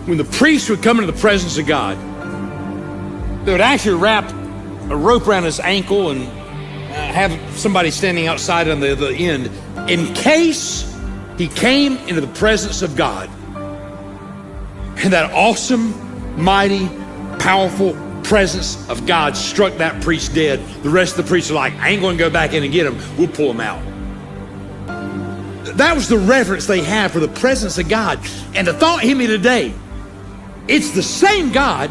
when the priest would come into the presence of God, they would actually wrap a rope around his ankle and have somebody standing outside on the end in case he came into the presence of God and that awesome, mighty, powerful presence of God struck that priest dead. The rest of the priests are like, I ain't going to go back in and get him. We'll pull him out. That was the reverence they had for the presence of God. And the thought hit me today, it's the same God,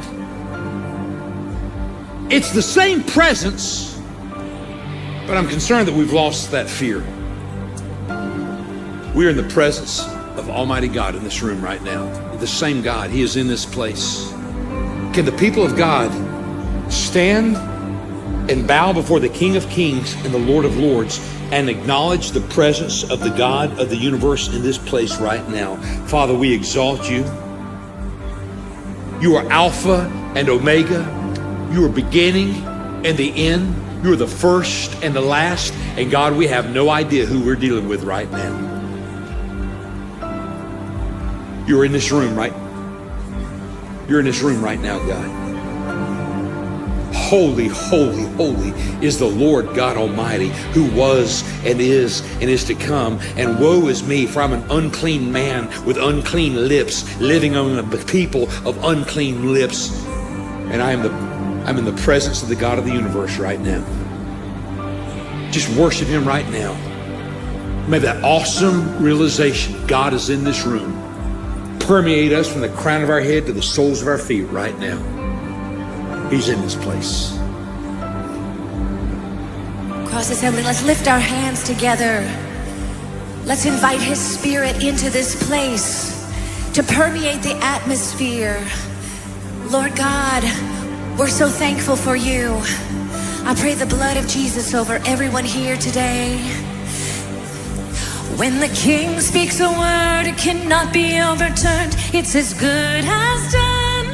it's the same presence, but I'm concerned that we've lost that fear. We're in the presence of Almighty God in this room right now. The same God, He is in this place. Can the people of God stand and bow before the King of Kings and the Lord of Lords and acknowledge the presence of the God of the universe in this place right now? Father, we exalt you. You are Alpha and Omega. You are beginning and the end. You are the first and the last. And God, we have no idea who we're dealing with right now. You're in this room, right? You're in this room right now, God. Holy, holy, holy is the Lord God Almighty, who was and is to come. And woe is me, for I'm an unclean man with unclean lips, living among the people of unclean lips. And I'm in the presence of the God of the universe right now. Just worship Him right now. May that awesome realization, God is in this room, permeate us from the crown of our head to the soles of our feet right now. He's in this place. Cross Assembly, let's lift our hands together. Let's invite His Spirit into this place to permeate the atmosphere. Lord God, we're so thankful for you. I pray the blood of Jesus over everyone here today. When the King speaks a word, it cannot be overturned. It's as good as done.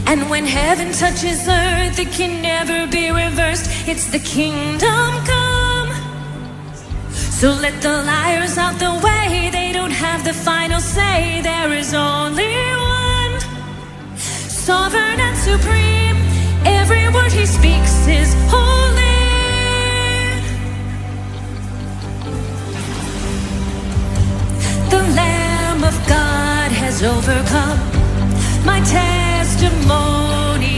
And when heaven touches earth, it can never be reversed. It's the kingdom come. So let the liars out the way. They don't have the final say. There is only one, sovereign and supreme. Every word He speaks is holy. The Lamb of God has overcome. My testimony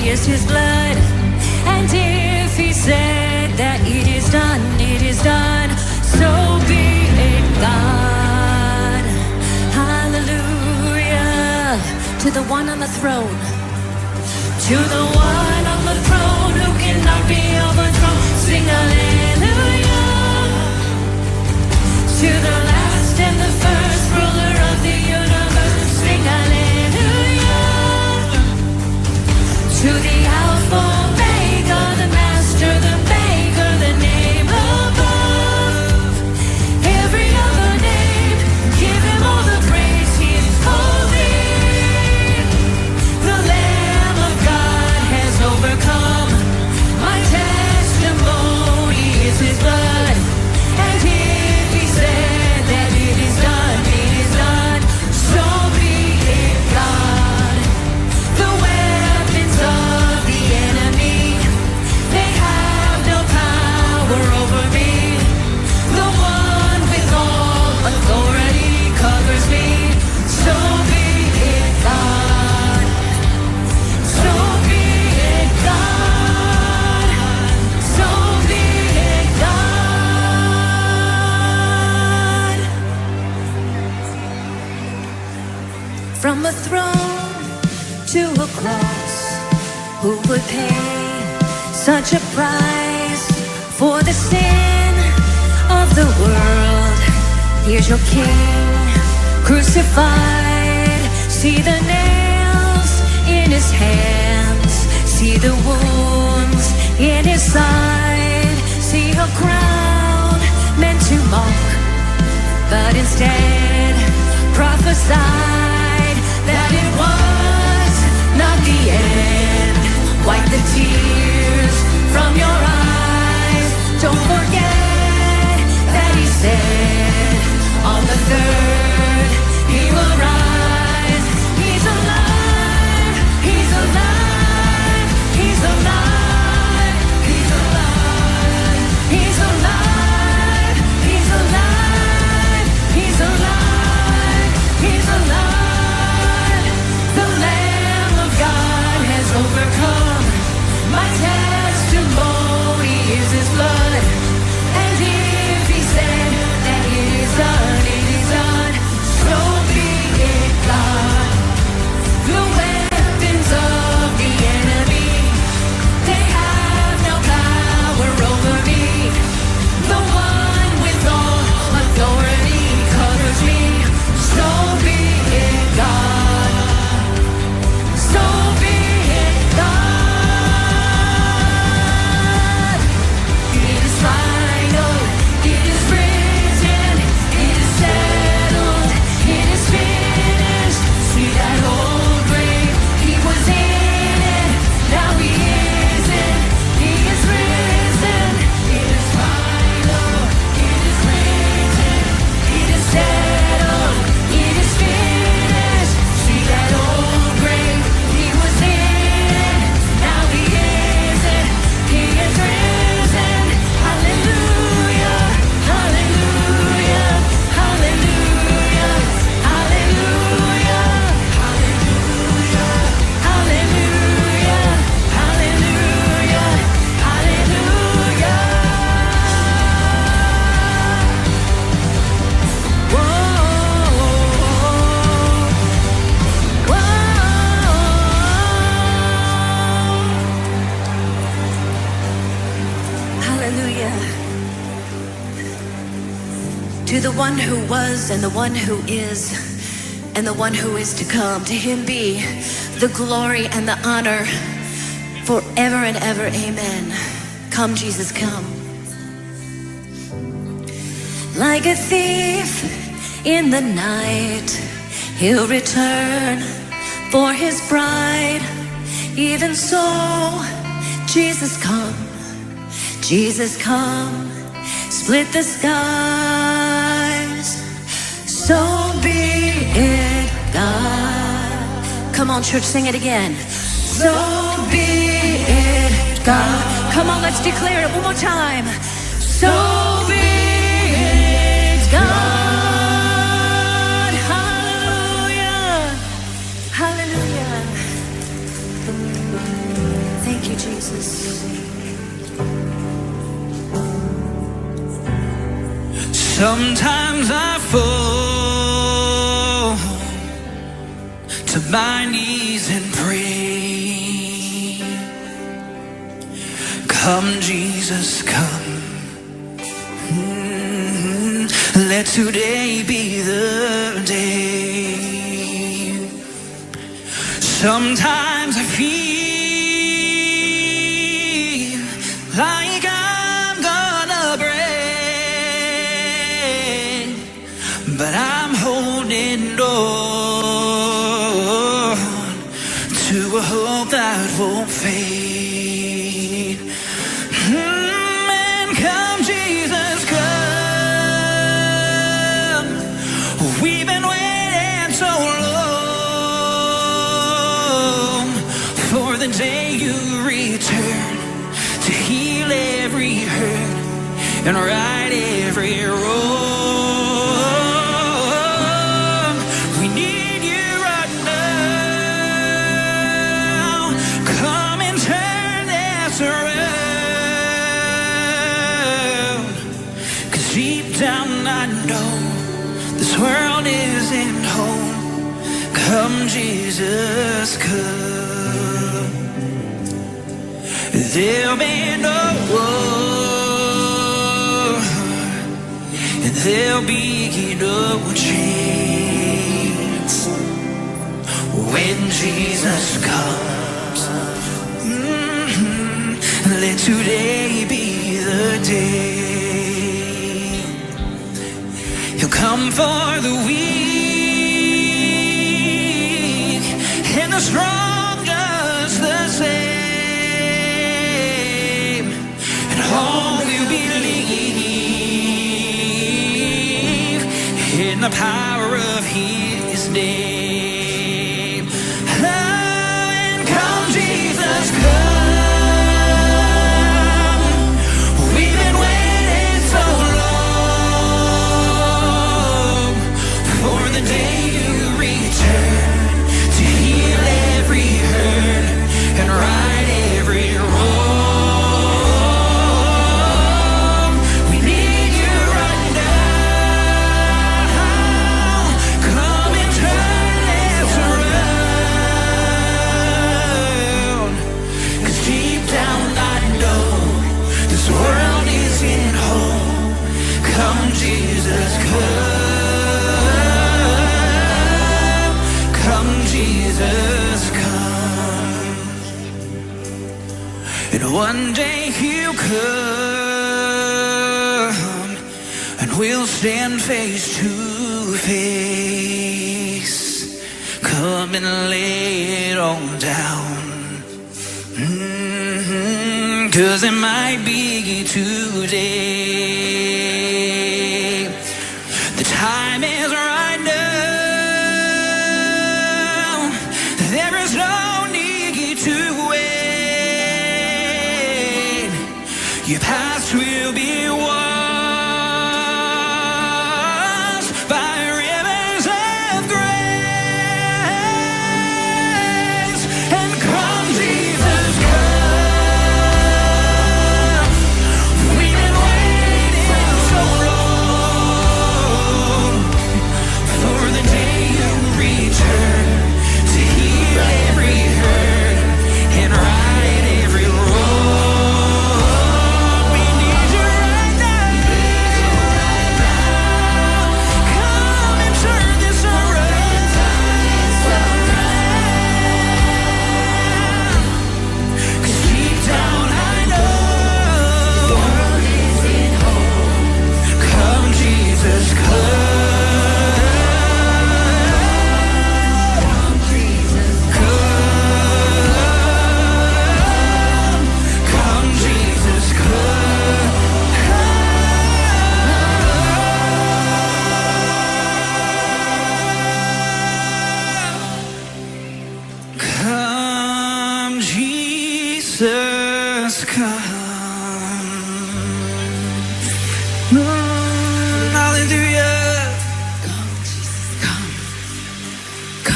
is His blood. And if He said that it is done, it is done. So be it, God. Hallelujah. To the one on the throne. To the one on the throne who cannot be overthrown. Sing hallelujah. To the last and the first ruler of the universe. Sing hallelujah. To the Alpha, Omega, the Master, the Maker, the name above every other name. Give Him all the praise. He is holy. The Lamb of God has overcome. My testimony is His blood. And if He said that it is done, it is done. So be it, God. The weapons of the enemy, they have no power over me. The one with all authority covers me. So be it, God. So be it, God. So be it, God. From a throne to a cross, who would pay such a price for the sin of the world? Here's your King, crucified. See the nails in His hands. See the wounds in His side. See a crown meant to mock, but instead prophesied that it was not the end. Wipe the tears from your eyes. Don't forget that He said on the third He will rise. one who was and the one who is and the one who is to come. To him be the glory and the honor forever and ever. Amen. Come, Jesus, come. Like a thief in the night, he'll return for his bride. Even so, Jesus come, Jesus come, split the skies. So be it, God. Come on, church, sing it again. So be it, God. Come on, let's declare it one more time. So be it, God. Hallelujah. Hallelujah. Thank you, Jesus. Sometimes I fall to my knees and pray. Come, Jesus, come. Let today be the day. Sometimes I feel like I'm gonna break, but I'm holding on to a hope that won't fade. And come, Jesus, come. We've been waiting so long for the day you return to heal every hurt and right every wrong. We need you right now. Come and turn this around. 'Cause deep down I know this world isn't home. Come, Jesus, come. There'll be no war, and there'll be no chains when Jesus comes. Let today be the day. He'll come for the weak and the strong just the same. And all will believe in the power of his name. And come, Jesus, come. We've been waiting so long for the day you return to heal every hurt and right every wrong. We need you right now. Come and turn this around. 'Cause deep down I know this world isn't home. Come, Jesus, come. Come, Jesus, come. And one day he'll come, and we'll stand face to face. Come and lay it all down. 'Cause it might be today. The time is right now. There is no need to wait. Your past will be washed by rivers of grace. And come, Jesus, come. We've been waiting so long for the day you return to heal every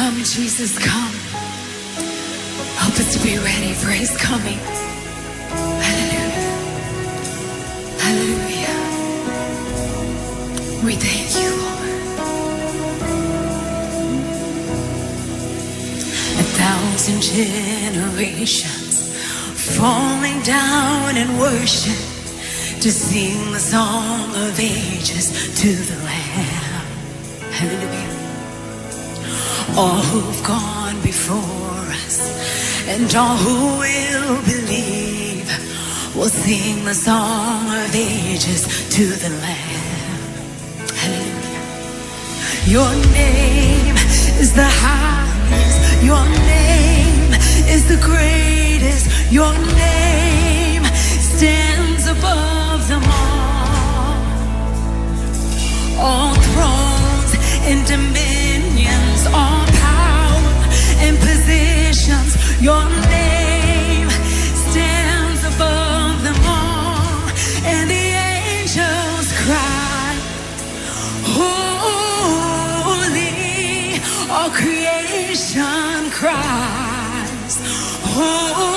Come, Jesus, come. Help us to be ready for his coming. Hallelujah. Hallelujah. We thank you, Lord. 1,000 generations falling down in worship to sing the song of ages to the Lamb. Hallelujah. All who've gone before us and all who will believe will sing the song of ages to the Lamb. Hallelujah. Your name is the highest. Your name is the greatest. Your name stands above them all. All thrones and dominions, all power and positions. Your name stands above them all. And the angels cry, holy. All creation cries, holy.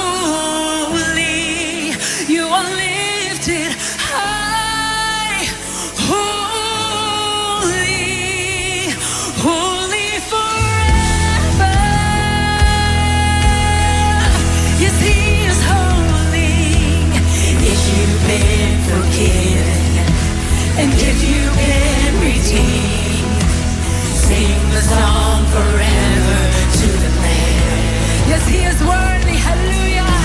You are lifted high, holy, holy forever. Yes, he is holy. If you've been forgiven and if you've been redeemed, sing the song forever to the Lamb. Yes, he is worthy. Hallelujah.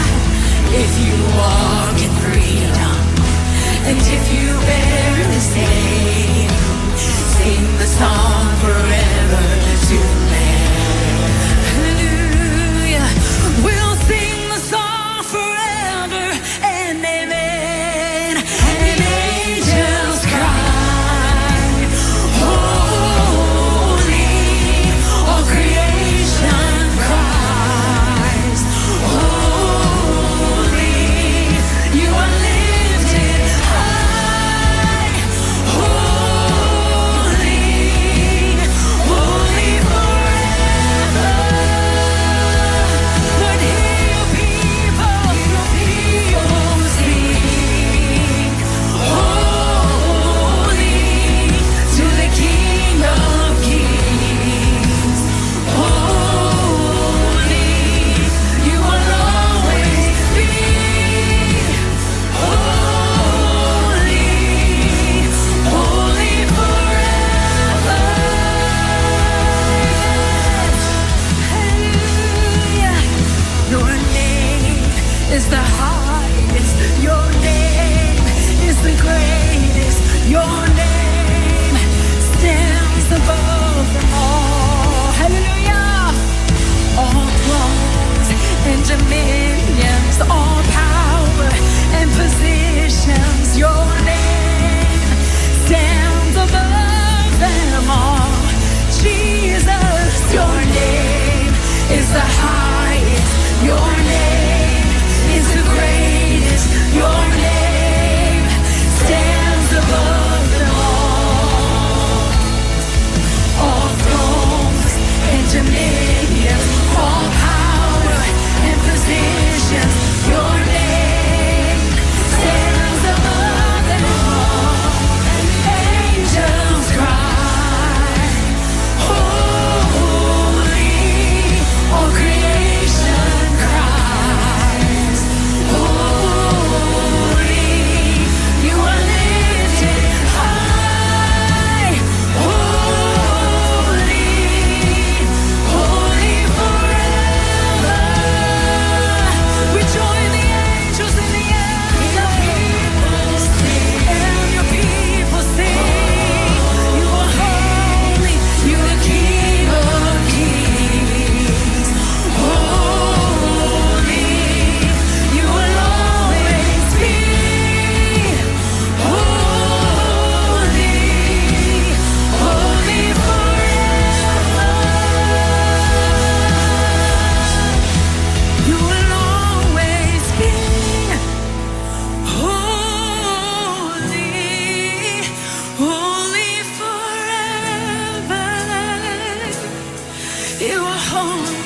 You are holy.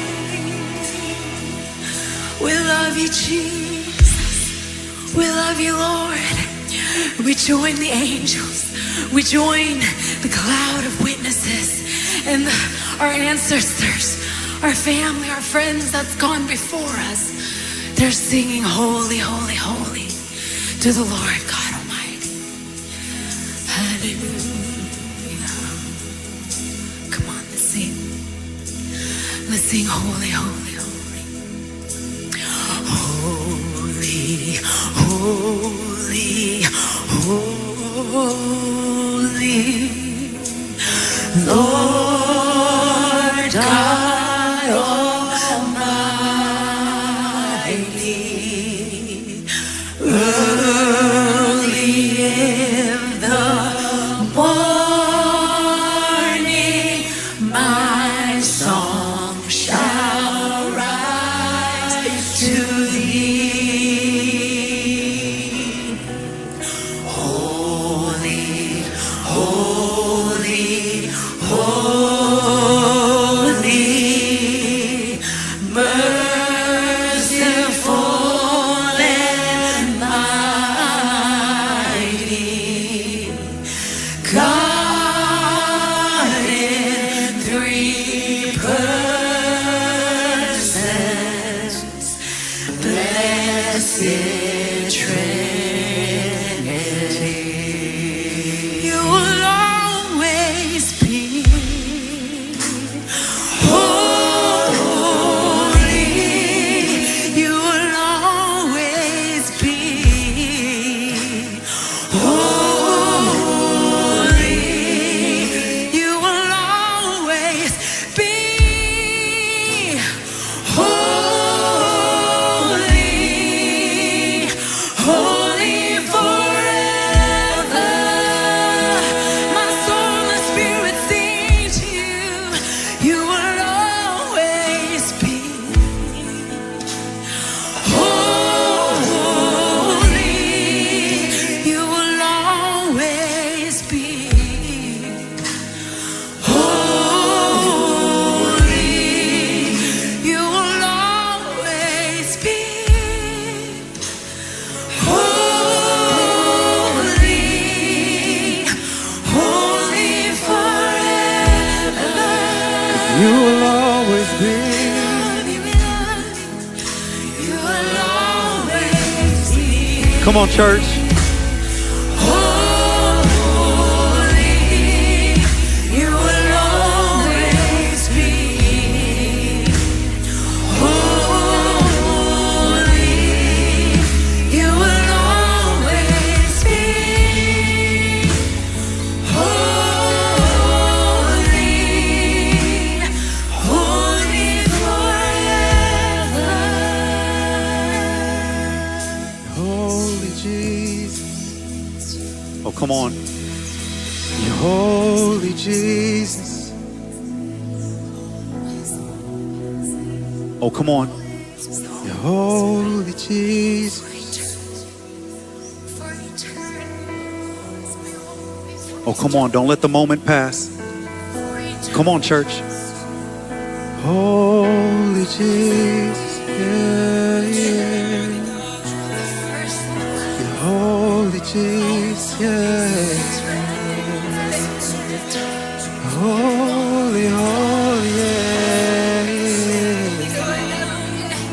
We love you, Jesus. We love you, Lord. We join the angels. We join the cloud of witnesses and our ancestors, our family, our friends that's gone before us. They're singing holy, holy, holy to the Lord God Almighty. Hallelujah. Come on, let's sing. Let's sing holy, holy, holy. Holy, holy, holy, Lord God Almighty. Early in the morning, my song shall rise to thee. You will always be. You will always be. Come on, church. Holy, you will always be. Holy, you will always be. Holy forever. Holy Jesus. Oh, come on. You're holy Jesus. Oh, come on. You're holy Jesus. Oh, come on. Don't let the moment pass. Come on, church. Holy Jesus. Yeah, yeah. You're holy Jesus. Yeah. Holy, holy, yeah, holy forever, yeah.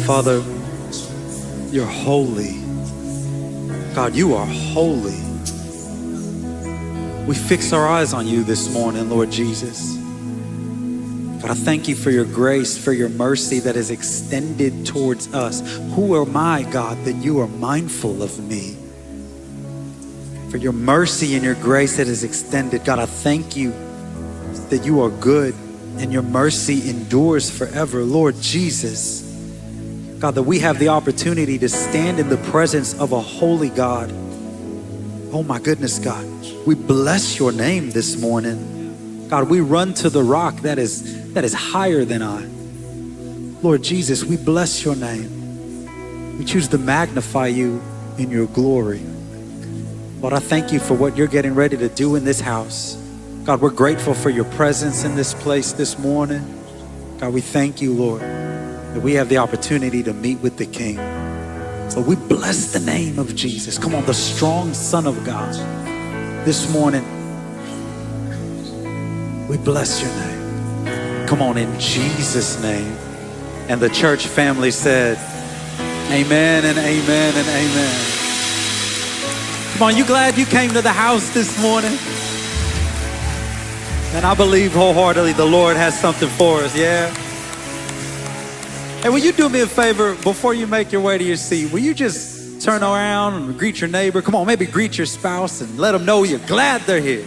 Father, you're holy. God, you are holy. We fix our eyes on you this morning, Lord Jesus. God, I thank you for your grace, for your mercy that is extended towards us. Who am I, God, that you are mindful of me? For your mercy and your grace that is extended. God, I thank you that you are good and your mercy endures forever. Lord Jesus, God, that we have the opportunity to stand in the presence of a holy God. Oh my goodness, God. We bless your name this morning. God, we run to the rock that is higher than I. Lord Jesus, we bless your name. We choose to magnify you in your glory. Lord, I thank you for what you're getting ready to do in this house. God, we're grateful for your presence in this place this morning. God, we thank you, Lord, that we have the opportunity to meet with the King. So we bless the name of Jesus. Come on, the strong Son of God. This morning, we bless your name. Come on, in Jesus' name. And the church family said, amen and amen and amen. Come on, you glad you came to the house this morning? And I believe wholeheartedly the Lord has something for us, yeah? Hey, will you do me a favor before you make your way to your seat? Will you just turn around and greet your neighbor? Come on, maybe greet your spouse and let them know you're glad they're here.